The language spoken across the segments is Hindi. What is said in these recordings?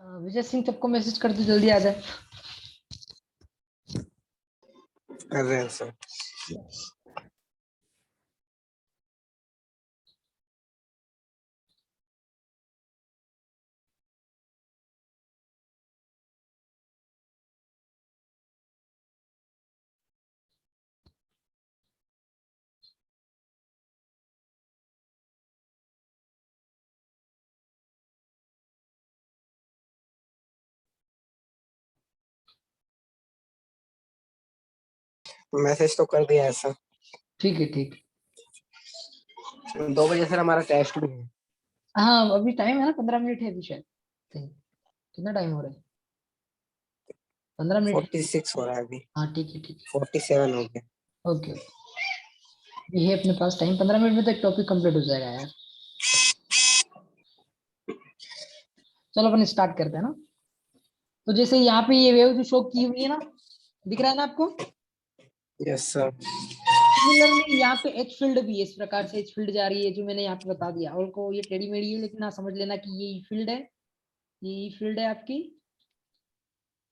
विजय सिंह सबको मैसेज कर दो जल्दी आ जाए। कर रहे हैं सर। मैसेज तो कर दिया है सर। ठीक है ठीक। 2 बजे सर हमारा टेस्ट भी है। हाँ अभी टाइम है ना, 15 मिनट है अभी शायद। कितना टाइम हो रहा है? 15 मिनट है। 46 हो रहा है अभी। हाँ ठीक है ठीक 47 हो गया। है। ओके ओके, ये अपने पास टाइम 15 मिनट में तो एक टॉपिक कंप्लीट हो जाएगा यार। चलो अपन स्टार्ट करते हैं ना। तो जैसे यहाँ पे ये वेव जो शो की हुई है ना, दिख रहा है ना आपको? Yes sir. सिमिलरली यहाँ पे एच फील्ड भी है, इस प्रकार से एच फील्ड जा रही है जो मैंने यहाँ पे बता दिया। और को ये टेढ़ी मेढ़ी है लेकिन हाँ समझ लेना कि ये ई फील्ड है, ये ई फील्ड है आपकी,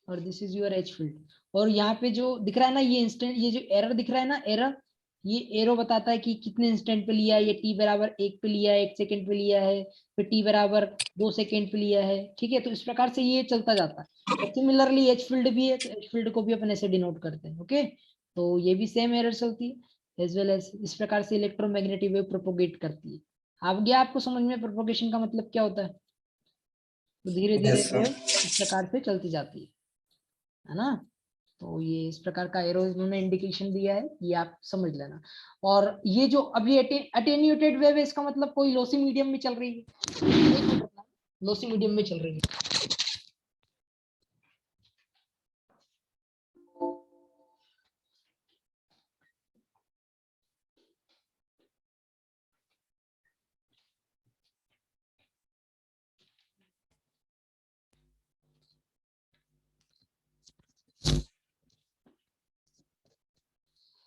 और this is your H field. और यहाँ पे जो दिख रहा है ना ये इंस्टेंट, ये जो एरर दिख रहा है ना एरर, ये एरो बताता है कि कितने इंस्टेंट पे लिया है। ये टी बराबर 1 पे लिया है, 1 सेकंड पे लिया है, फिर टी बराबर 2 सेकंड पे लिया है। ठीक है, तो इस प्रकार से ये चलता जाता है। सिमिलरली एच फील्ड भी है, तो एच फील्ड को भी अपन ऐसे डिनोट करते हैं। ओके, तो ये भी सेम एरर चलती है एज वेल एज इस प्रकार से इलेक्ट्रोमैग्नेटिक वेव प्रोपोगेट करती है। आप गया आपको समझ में प्रोपोगेशन का मतलब क्या होता है? तो धीरे धीरे यस वेव सर। इस प्रकार से चलती जाती है ना। तो ये इस प्रकार का एरो इन्होंने इंडिकेशन दिया है, ये आप समझ लेना। और ये जो अभी अटेन्यूएटेड वेव है, इसका मतलब कोई लॉसी मीडियम में चल रही है, लॉसी मीडियम में चल रही है।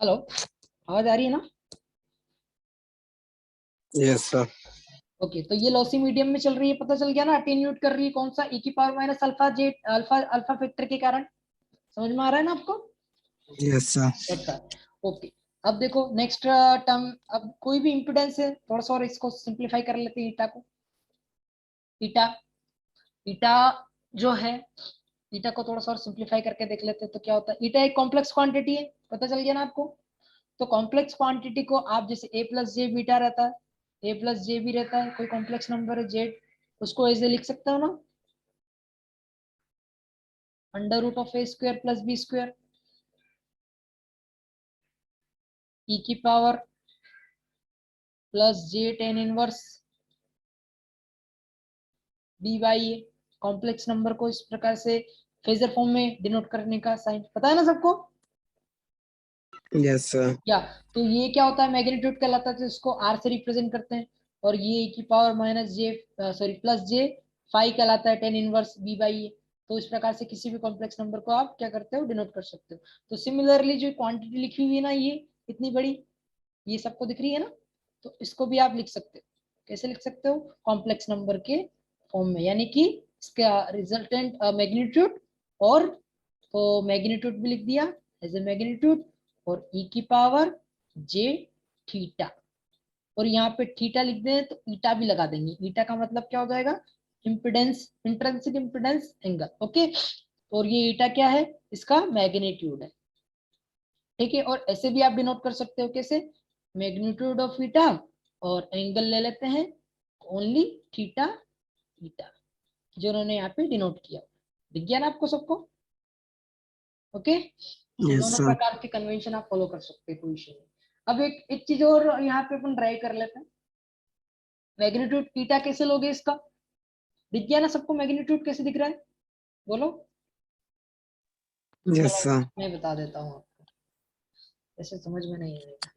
हेलो, आवाज आ रही है ना? Yes sir. ओके, तो ये लॉसी मीडियम में चल रही है, पता चल गया ना। अटेन्यूएट कर रही है कौन सा? e की power minus alpha Z alpha alpha factor के कारण। समझ में आ रहा है ना आपको? Yes sir. अच्छा ओके। अब देखो नेक्स्ट टर्म, अब कोई भी इंपिडेंस है, थोड़ा सा और इसको सिंप्लीफाई कर लेते हैं। ईटा को, ईटा, ईटा जो है, ईटा को थोड़ा सा और सिंप्लीफाई करके देख लेते हैं तो क्या होता है। ईटा एक कॉम्प्लेक्स क्वांटिटी है, पता चल गया ना आपको? तो कॉम्प्लेक्स क्वांटिटी को आप जैसे ए प्लस जे बीटा रहता है, ए प्लस जे भी रहता है, कोई कॉम्प्लेक्स नंबर है जेड, उसको ऐसे लिख सकते हो ना, under root of A square plus B square E की power plus J tan inverse B by A. Complex number को इस प्रकार से फेजर फॉर्म में डिनोट करने का साइन पता है ना सबको? Yes sir. या तो ये क्या होता है, मैग्नीट्यूड कहलाता है, तो इसको आर से रिप्रेजेंट करते हैं। और ये की पावर माइनस जे सॉरी प्लस जे फाइव कहलाता है, टेन इनवर्स बी बाई ए। तो इस प्रकार से किसी भी कॉम्प्लेक्स नंबर को आप क्या करते हो, डिनोट कर सकते हो। तो सिमिलरली जो क्वांटिटी लिखी हुई है ना, ये इतनी बड़ी, ये सबको दिख रही है ना, तो इसको भी आप लिख सकते हो। कैसे लिख सकते हो? कॉम्प्लेक्स नंबर के फॉर्म में, यानी कि इसका रिजल्टेंट मैग्नीट्यूड, और तो मैग्नीट्यूड भी लिख दिया एज ए मैग्नीट्यूड, और ई की पावर जे थीटा, और यहाँ पे थीटा लिख दें तो ईटा भी लगा देंगे। ईटा का मतलब क्या हो जाएगा? Impedance, intrinsic impedance angle. Okay, और ये ईटा क्या है? इसका मैग्नीट्यूड है। ठीक है, और ऐसे भी आप डिनोट कर सकते हो, कैसे? मैग्नीट्यूड ऑफ ईटा, और एंगल ले लेते हैं ओनली थीटा ईटा, जो उन्होंने यहाँ पे डिनोट किया। विज्ञान आपको सबको ओके। तो यस दोनों सर। प्रकार के कन्वेंशन आप फॉलो कर सकते हैं, कोई इशू नहीं। अब एक एक चीज और यहाँ पे अपन ट्राई कर लेते हैं। मैग्नीट्यूड ईटा कैसे लोगे इसका? विज्ञान सबको मैग्नीट्यूड कैसे दिख रहा है, बोलो? यस चलो सर। मैं बता देता हूँ आपको, ऐसे समझ में नहीं आएगा।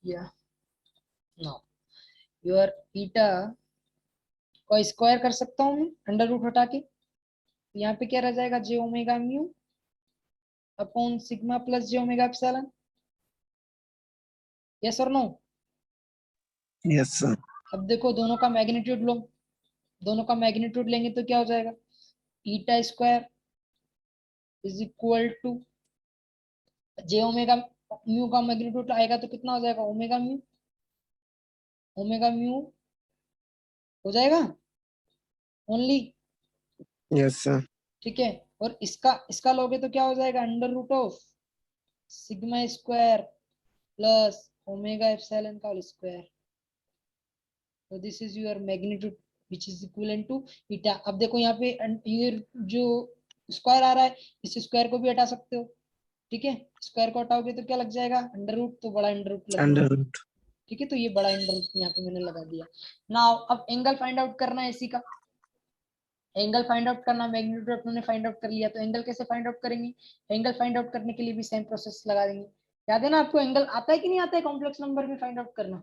या नो, योर ईटा को स्क्वायर कर सकता हूँ मैं अंडर रूट हटा के, यहाँ पे क्या रह जाएगा? J omega mu upon sigma plus J omega epsilon. Yes और नो? Yes, sir. अब देखो दोनों का मैग्नीट्यूड लो, दोनों का मैग्नीट्यूड लेंगे तो क्या हो जाएगा, eta square is equal to J omega mu का मैग्नीट्यूड आएगा तो कितना हो जाएगा, ओमेगा म्यू, ओमेगा म्यू हो जाएगा ओनली। Yes, sir. ठीक है, और इसका इसका लोगे तो क्या हो जाएगा, under root of sigma square plus omega epsilon का होल स्क्वायर। तो this is your magnitude which is equivalent to eta. अब देखो यहाँ पे ये जो स्क्वायर आ रहा है, इस स्क्वायर को भी हटा सकते हो। ठीक है, स्क्वायर को हटाओगे तो क्या लग जाएगा, अंडर रूट, तो बड़ा अंडर रूट लग Under गया। root. ठीक है, तो ये बड़ा अंडर रूट यहाँ पे मैंने लगा दिया। नाउ अब एंगल फाइंड आउट करना है इसी का, एंगल फाइंड आउट करना, मैग्नीट्यूड अपने फाइंड आउट कर लिया, तो एंगल कैसे फाइंड आउट करेंगे, एंगल फाइंड आउट करने के लिए भी सेम प्रोसेस लगा देंगे। याद है ना आपको, एंगल आता है कि नहीं आता है कॉम्प्लेक्स नंबर में फाइंड आउट करना,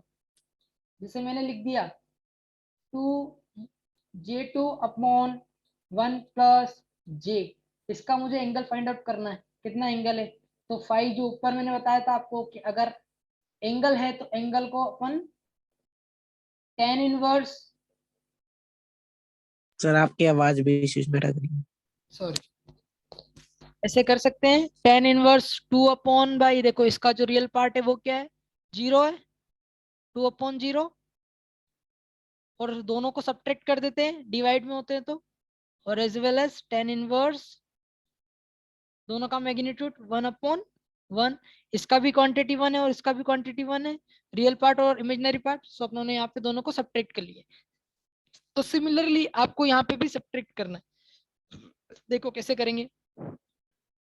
जैसे मैंने लिख दिया 2j2 अपॉन 1 प्लस j, इसका मुझे एंगल फाइंड आउट करना है, कितना एंगल है, तो फाई जो ऊपर मैंने बताया था आपको कि अगर एंगल है तो एंगल को अपन tan इनवर्स, सर आपकी आवाज बीच में रख रही है। सॉरी, ऐसे कर सकते हैं, tan इनवर्स 2 अपॉन, भाई देखो इसका जो रियल पार्ट है वो क्या है, 0 है, 2 अपॉन 0, और दोनों को सब्ट्रैक्ट कर देते हैं डिवाइड में होते हैं तो, और as well as tan inverse दोनों का मैग्नीट्यूड 1 अपॉन 1, इसका भी क्वांटिटी 1 है और इसका भी क्वांटिटी 1 है, रियल पार्ट और इमेजिनरी पार्ट, सो अपनों ने यहाँ पे दोनों को सब्ट्रैक्ट कर लिया। तो सिमिलरली आपको यहाँ पे भी सब्ट्रैक्ट करना है, देखो कैसे करेंगे,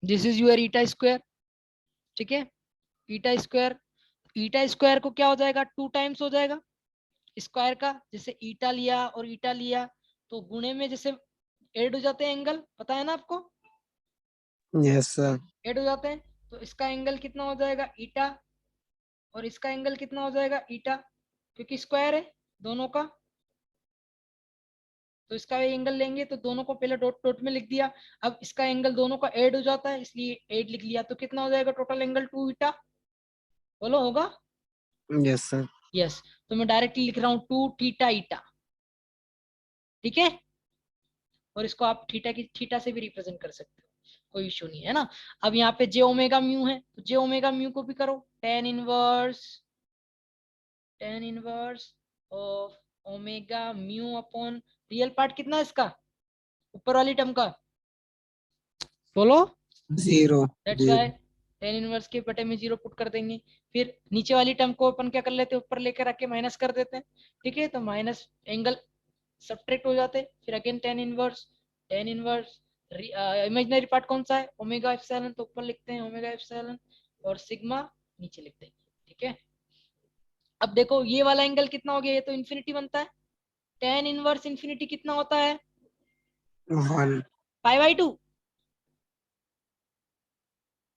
this is your eta square, ठीक है, ईटा स्क्वायर, ईटा स्क्वायर को क्या हो जाएगा, 2 टाइम्स हो जाएगा स्क्वायर का, जैसे ईटा लिया और ईटा लिया तो गुणे में जैसे ऐड हो जाते हैं एंगल, पता है ना आपको, Yes, sir. ऐड हो जाते हैं, तो इसका एंगल कितना हो जाएगा ईटा, और इसका एंगल कितना हो जाएगा ईटा, क्योंकि स्क्वायर है दोनों का, तो इसका एंगल लेंगे तो दोनों को पहले डॉट डॉट में लिख दिया, अब इसका एंगल दोनों का ऐड हो जाता है इसलिए 8 लिख लिया, तो कितना हो जाएगा टोटल एंगल 2 ईटा, बोलो होगा, Yes, sir. यस, तो मैं डायरेक्टली लिख रहा हूँ 2 थीटा ईटा, ठीक है, और इसको आप थीटा की थीटा से भी रिप्रेजेंट कर सकते हो, कोई इश्यू नहीं है ना। अब यहाँ पे जे ओमेगा म्यू है तो जे ओमेगा म्यू को भी करो, tan inverse of omega mu upon real part कितना है इसका, ऊपर वाली टर्म का, बोलो, 0. दैट्स व्हाई tan इनवर्स के बटे में 0 पुट कर देंगे, फिर नीचे वाली टर्म को अपन क्या कर लेते हैं, ऊपर लेकर आके माइनस कर देते हैं, ठीक है, तो माइनस एंगल सब्ट्रैक्ट हो जाते हैं, फिर again tan inverse imaginary part कौन सा है, ओमेगा एप्सिलॉन, तो ऊपर लिखते हैं ओमेगा एप्सिलॉन और सिग्मा नीचे लिखते हैं, ठीक है। अब देखो ये वाला एंगल कितना हो गया, ये तो इन्फिनिटी बनता है, tan इनवर्स इन्फिनिटी कितना होता है, 1. पाई बाई 2,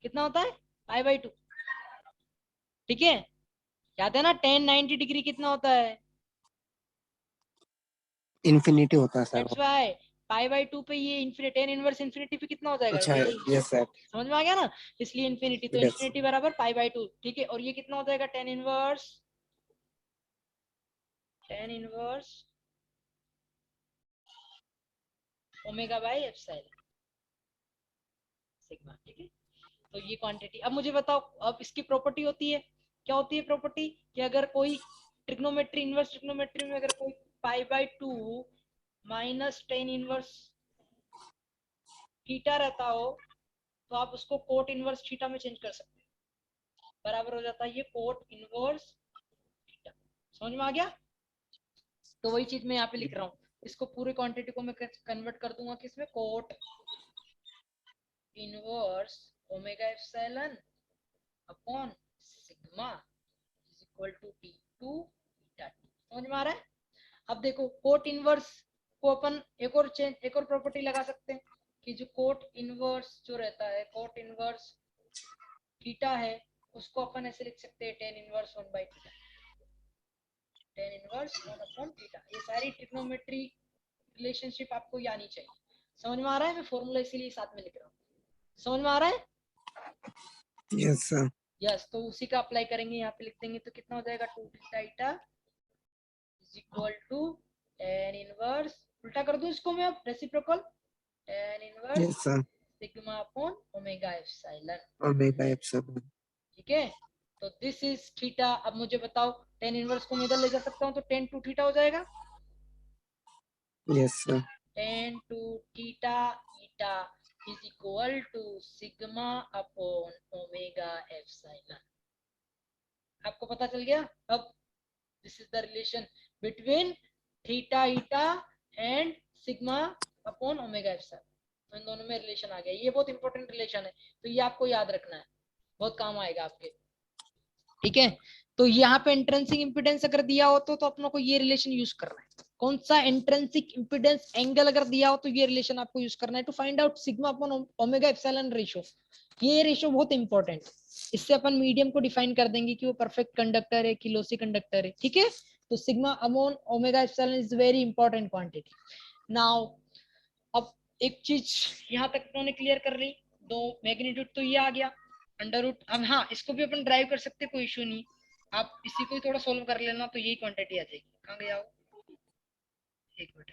कितना होता है, पाई बाई 2, ठीक है, याद है ना tan 90 डिग्री कितना होता है, इंफिनिटी होता है सर दैट्स वो। व्हाई पाई बाई 2 पे ये इन्फिनिटी, tan इनवर्स इन्फिनिटी पे कितना हो जाएगा, अच्छा, ये यस सर। समझ में आ गया ना, इसलिए इन्फिनिटी, तो यस। इन्फिनिटी बराबर पाई बाई 2, ठीक है, और ये कितना हो जाएगा tan inverse omega by epsilon sigma, ठीक है, तो ये क्वांटिटी। अब मुझे बताओ, अब इसकी प्रॉपर्टी होती है, क्या होती है प्रॉपर्टी, कि अगर कोई ट्रिग्नोमेट्री, इनवर्स ट्रिग्नोमेट्री में अगर कोई pi by 2 minus tan inverse theta रहता हो तो आप उसको कोट इनवर्स थीटा में चेंज कर सकते हैं, बराबर हो जाता है ये कोट इनवर्स थीटा, समझ में आ गया, तो वही चीज मैं यहाँ पे लिख रहा हूँ, इसको पूरे क्वांटिटी को मैं कन्वर्ट कर दूंगा किसमें, cot inverse omega epsilon upon sigma is equal to T two theta, समझ में आ रहा है। अब देखो कोट इनवर्स को अपन एक और प्रॉपर्टी लगा सकते हैं, कि जो कोट इनवर्स जो रहता है, कोट इनवर्स थीटा है, उसको अपन ऐसे लिख सकते हैं tan inverse 1 by theta, tan inverse 1 upon theta, ये सारी ट्रिग्नोमेट्री रिलेशनशिप आपको ये आनी चाहिए, समझ में आ रहा है, मैं फॉर्मूला इसीलिए साथ में लिख रहा हूँ, समझ में आ रहा है, यस सर। यस, तो उसी का अप्लाई करेंगे, यहाँ पे लिख देंगे तो कितना हो जाएगा 2 theta eta is equal to tan inverse, उल्टा कर दूं इसको मैं अब reciprocal, tan inverse Yes, sir. Sigma upon omega epsilon. Omega epsilon. ठीक है, तो दिस इज थीटा। अब मुझे बताओ tan इनवर्स को मैं इधर ले जा सकता हूँ तो tan टू थीटा हो जाएगा, Yes, sir. tan two theta eta is equal to sigma upon omega epsilon. आपको पता चल गया अब, this is the relation between theta eta and sigma upon omega epsilon. तो इन दोनों में रिलेशन आ गया, ये बहुत इंपॉर्टेंट रिलेशन है, तो ये आपको याद रखना है, बहुत काम आएगा आपके। ठीक है, तो यहाँ पे इंट्रिंसिक इंपीडेंस अगर दिया हो तो अपनों को ये रिलेशन यूज करना है। कौन सा इंट्रिंसिक इंपीडेंस एंगल अगर दिया हो तो ये रिलेशन आपको यूज करना है to find out sigma upon omega epsilon ratio. ये रेशियो बहुत इंपॉर्टेंट है, इससे अपन मीडियम को डिफाइन कर देंगे कि वो परफेक्ट कंडक्टर है कि लॉसी कंडक्टर है। ठीक है, तो sigma upon omega epsilon is very important quantity. Now अब एक चीज यहाँ तक उन्होंने क्लियर कर ली, दो मैग्नीट्यूड तो ये आ गया अंडर रूट। अब हाँ, इसको भी अपन ड्राइव कर सकते, कोई इशू नहीं, आप इसी को ही थोड़ा सोल्व कर लेना तो यही क्वांटिटी आ जाएगी। कहाँ गया वो, एक मिनट,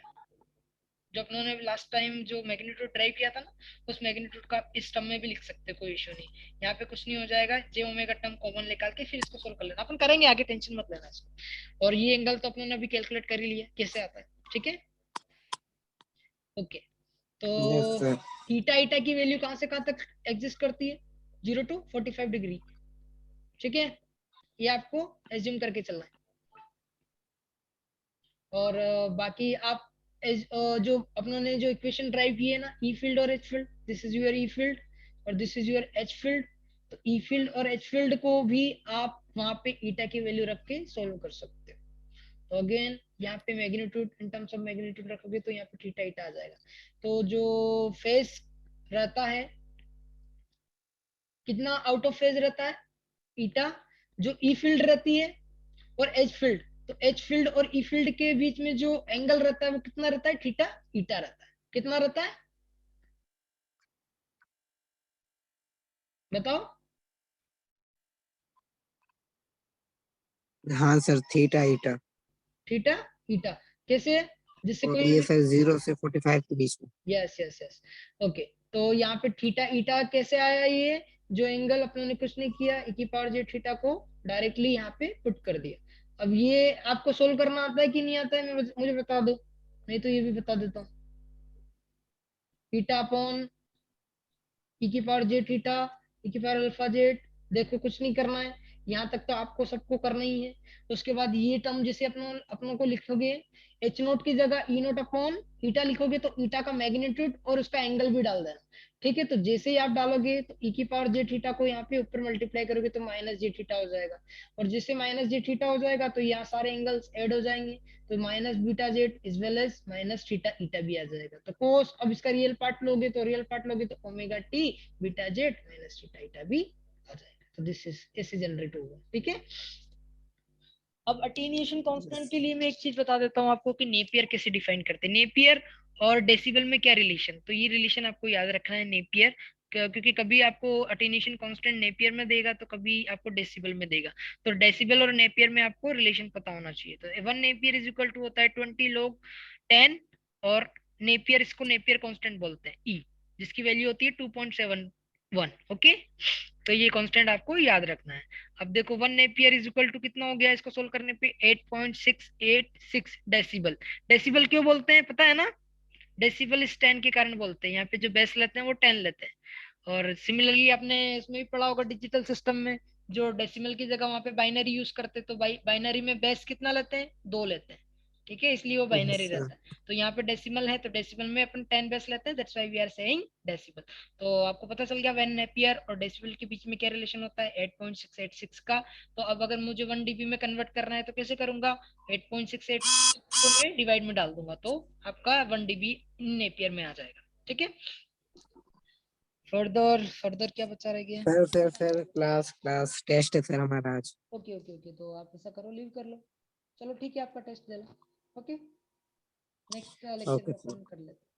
जो अपनों ने लास्ट टाइम जो मैग्नीट्यूड ड्राइव किया था ना, उस मैग्नीट्यूड का इस टर्म में भी लिख सकते, कोई इशू नहीं। यहाँ पे कुछ नहीं हो जाएगा, जे ओमेगा टर्म कॉमन निकाल के फिर इसको सोल्व कर लेना, अपन करेंगे आगे, टेंशन मत लेना इसको। और ये एंगल तो अपनों ने अभी कैलकुलेट कर ही लिया कैसे आता है। ठीक है, ओके, Yes, तो sir. थीटा ईटा की वैल्यू कहां से कहां तक एग्जिस्ट करती है, 0 टू 45 डिग्री। ठीक है, ये आपको एज्यूम करके चलना है। और बाकी आप जो अपनों ने जो इक्वेशन ड्राइव की है ना, ई फील्ड और H field, this is your E field और this is your H field. तो ई फील्ड और एच फील्ड को भी आप वहां पे ईटा की वैल्यू रख के सोल्व कर सकते हो। तो अगेन यहाँ पे magnitude, in terms of magnitude रखोगे तो यहाँ पे थीटा ईटा आ जाएगा। तो जो फेस रहता है, कितना आउट ऑफ फेज रहता है ईटा, जो ई फील्ड रहती है और एच फील्ड, तो एच फील्ड और ई फील्ड के बीच में जो एंगल रहता है वो कितना रहता है, थीटा ईटा रहता है। कितना रहता है बताओ, हाँ सर, थीटा ईटा। थीटा ईटा कैसे, जिससे और कोई, ये सर 0 से 45 के बीच में। Yes yes yes, okay. तो यहाँ पे थीटा ईटा कैसे आया, ये जो एंगल अपने ने कुछ नहीं किया, e की पावर जे थीटा को डायरेक्टली यहाँ पे पुट कर दिया। अब ये आपको सोल्व करना आता है कि नहीं आता है, मुझे बता दो, नहीं तो ये भी बता देता हूँ। थीटा अपॉन ई की पावर जे थीटा ई की पावर अल्फा जेड, देखो कुछ नहीं करना है, यहाँ तक तो आपको सबको करना ही है। उसके बाद ये टर्म जैसे अपनों को लिखोगे, एच नोट की जगह ई नोट अपॉन ईटा लिखोगे तो ईटा का मैग्नीट्यूड और उसका एंगल भी डाल देना। ठीक है, तो जैसे ही आप डालोगे तो ई की पावर जे थीटा को यहाँ पे ऊपर मल्टीप्लाई करोगे तो माइनस जे थीटा हो जाएगा, और जैसे माइनस जे थीटा हो जाएगा तो यहाँ सारे एंगल्स ऐड हो जाएंगे, तो minus beta Z is well as minus theta eta भी आ जाएगा। तो कोस, अब इसका रियल पार्ट लोगे तो रियल पार्ट लोगे तो omega T beta Z minus theta eta भी आ जाएगा। तो दिस इज, ऐसे जनरेट होगा। ठीक है, अब अटेन्यूएशन कांस्टेंट के लिए मैं एक चीज बता देता हूँ आपको कि नेपियर कैसे डिफाइन करते हैं। नेपियर और डेसिबल में क्या रिलेशन, तो ये रिलेशन आपको याद रखना है, नेपियर, क्योंकि कभी आपको अटेन्यूएशन कांस्टेंट नेपियर में देगा तो कभी आपको डेसिबल में देगा। तो डेसिबल और नेपियर में आपको रिलेशन पता होना चाहिए। तो 1 नेपियर इज इक्वल टू होता है 20 log 10, और नेपियर, इसको नेपियर कांस्टेंट बोलते हैं ई, जिसकी वैल्यू होती है 2.71। ओके, तो ये कांस्टेंट आपको याद रखना है। अब देखो 1 नेपियर इज इक्वल टू कितना हो गया, इसको सोल्व करने पे 8.686 डेसिबल। डेसिबल क्यों बोलते हैं पता है ना, डेसिबल इस 10 के कारण बोलते हैं, यहाँ पे जो बेस लेते हैं वो 10 लेते हैं। और सिमिलरली आपने इसमें भी पढ़ा होगा डिजिटल सिस्टम में, जो डेसिमल की जगह वहां पे बाइनरी यूज करते हैं, तो बाइनरी में बेस कितना लेते हैं, 2 लेते हैं। ठीक है, इसलिए वो बाइनरी Yes, sir. रहता है। तो यहाँ पे डेसिमल है तो डेसिमल में अपन 10 बेस लेते हैं, that's why we are saying decimal. तो आपको पता चल गया वेन नेपियर और डेसिमल के बीच में क्या रिलेशन होता है, 8.686 का। तो अब अगर मुझे 1 dB में कन्वर्ट करना है तो कैसे करूंगा, 8.686 को मैं डिवाइड में डाल दूंगा तो आपका 1 dB नेपियर में आ जाएगा। ठीक है, फर्दर फर्दर क्या बचा रह गया, सर क्लास क्लास टेस्ट है सर हमारा आज। ओके ओके ओके, तो आप ऐसा करो, लीव कर लो, चलो ठीक है, आपका टेस्ट दे लो। ओके, नेक्स्ट लेक्चर ओके में सर। अपन कर लेते हैं।